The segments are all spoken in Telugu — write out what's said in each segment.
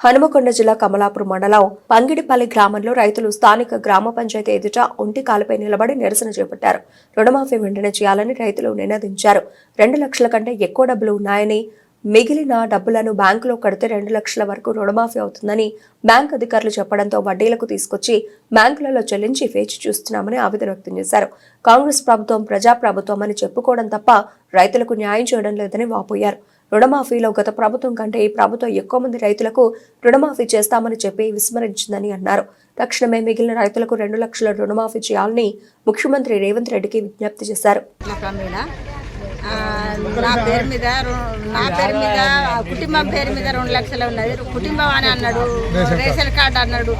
హనుమకొండ జిల్లా కమలాపూర్ మండలం పంగిడిపల్లి గ్రామంలో రైతులు స్థానిక గ్రామ పంచాయతీ ఎదుట ఒంటి కాలుపై నిలబడి నిరసన చేపట్టారు. రుణమాఫీ వెంటనే చేయాలని రైతులు నినదించారు. 2 లక్షల కంటే ఎక్కువ డబ్బులు ఉన్నాయని, మిగిలిన డబ్బులను బ్యాంకులో కడితే 2 లక్షల వరకు రుణమాఫీ అవుతుందని బ్యాంక్ అధికారులు చెప్పడంతో వడ్డీలకు తీసుకొచ్చి బ్యాంకులలో చెల్లించి వేచి చూస్తున్నామని ఆవేదన వ్యక్తం చేశారు. కాంగ్రెస్ ప్రభుత్వం ప్రజాప్రభుత్వం అని చెప్పుకోవడం తప్ప రైతులకు న్యాయం చేయడం లేదని వాపోయారు. రుణమాఫీలో గత ప్రభుత్వం కంటే ఈ ప్రభుత్వం ఎక్కువ మంది రైతులకు రుణమాఫీ చేస్తామని చెప్పి విస్మరించిందని అన్నారు. తక్షణమే మిగిలిన రైతులకు 2 లక్షల రుణమాఫీ చేయాలని ముఖ్యమంత్రి రేవంత్ రెడ్డికి విజ్ఞప్తి చేశారు. నా పేరు మీద కుటుంబం పేరు మీద 2 లక్షలు ఉన్నది. కుటుంబం అని అన్నాడు, రేషన్ కార్డు అన్నాడు.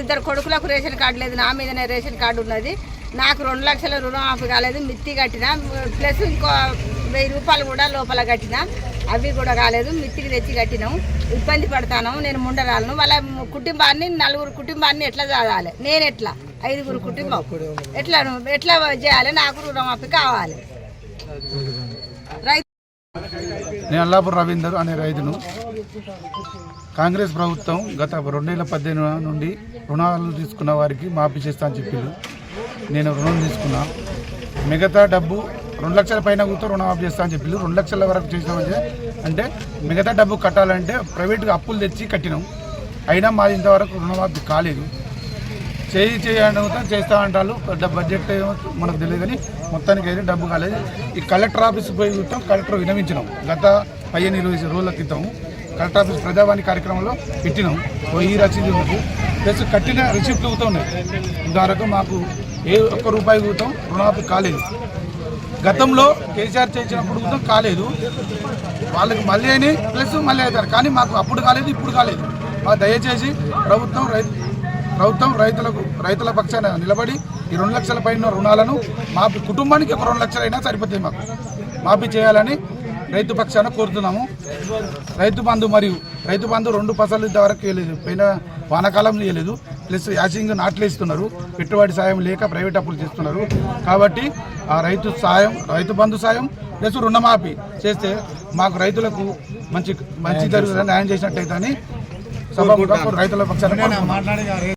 ఇద్దరు కొడుకులకు రేషన్ కార్డు లేదు, నా మీదనే రేషన్ కార్డు ఉన్నది. నాకు 2 లక్షల రుణమాఫీ కాలేదు. మిత్తి కట్టిన ప్లస్ ఇంకో 1000 రూపాయలు కూడా లోపల కట్టిన, అవి కూడా కాలేదు. మిత్తికి తెచ్చి కట్టినాం. ఇబ్బంది పడతాను. నేను ముండరాలను. వాళ్ళ కుటుంబాన్ని 4 కుటుంబాన్ని ఎట్లా చదవాలి? నేను ఎట్లా 5 కుటుంబం ఎట్లా చేయాలి? నాకు రుణమాఫీ కావాలి. నేను అల్లాపూర్ రవీందర్ అనే రైతును. కాంగ్రెస్ ప్రభుత్వం గత 2018 నుండి రుణాలు తీసుకున్న వారికి మాఫీ చేస్తా అని చెప్పింది. నేను రుణం తీసుకున్నా. మిగతా డబ్బు 2 లక్షల పైన కూర్చో రుణమాఫీ చేస్తా అని చెప్పింది. 2 లక్షల వరకు చేసామంటే అంటే మిగతా డబ్బు కట్టాలంటే ప్రైవేట్గా అప్పులు తెచ్చి కట్టినాం. అయినా మాది ఇంతవరకు రుణమాఫీ కాలేదు. చేస్తా అంటారు. బడ్జెట్ మనకు తెలియదు కానీ మొత్తానికి అయితే డబ్బు కాలేదు. ఈ కలెక్టర్ ఆఫీస్కి పోయి కూర్చొని కలెక్టర్ వినవించినాం. గత 15-20 రోజుల క్రితం కలెక్టర్ ఆఫీస్ ప్రజావాణి కార్యక్రమంలో పెట్టినాం. ఈ రసీదు ఉంది ప్లస్ కట్టిన రిసిప్ట్లు కూతా ఉన్నాయి. ఇంతవరకు మాకు ఏ ఒక్క రూపాయి కూతాం రుణమాఫీ కాలేదు. గతంలో కేసీఆర్ చేసినప్పుడు కూడా కాలేదు. వాళ్ళకి మళ్ళీ అయినాయి ప్లస్ మళ్ళీ అవుతారు. కానీ మాకు అప్పుడు కాలేదు, ఇప్పుడు కాలేదు. మాకు దయచేసి ప్రభుత్వం రైతుల పక్షాన నిలబడి ఈ 2 లక్షల పైన రుణాలను మాఫీ, కుటుంబానికి ఒక 2 లక్షలు అయినా సరిపోతాయి, మాకు మాఫీ చేయాలని రైతు పక్షాన కోరుతున్నాము. రైతు బంధు 2 ఫసలు ఇంతవరకు వేయలేదు. పోయిన వానాకాలంలో వేయలేదు. ప్లస్ యాసింగ్ నాట్లు వేస్తున్నారు. పెట్టుబడి సాయం లేక ప్రైవేట్ అప్పులు చేస్తున్నారు. కాబట్టి ఆ రైతు బంధు సాయం ప్లస్ రుణమాఫీ చేస్తే మాకు రైతులకు మంచి జరుగుతుంది, న్యాయం చేసినట్టయితే అని సభ రైతుల పక్షాన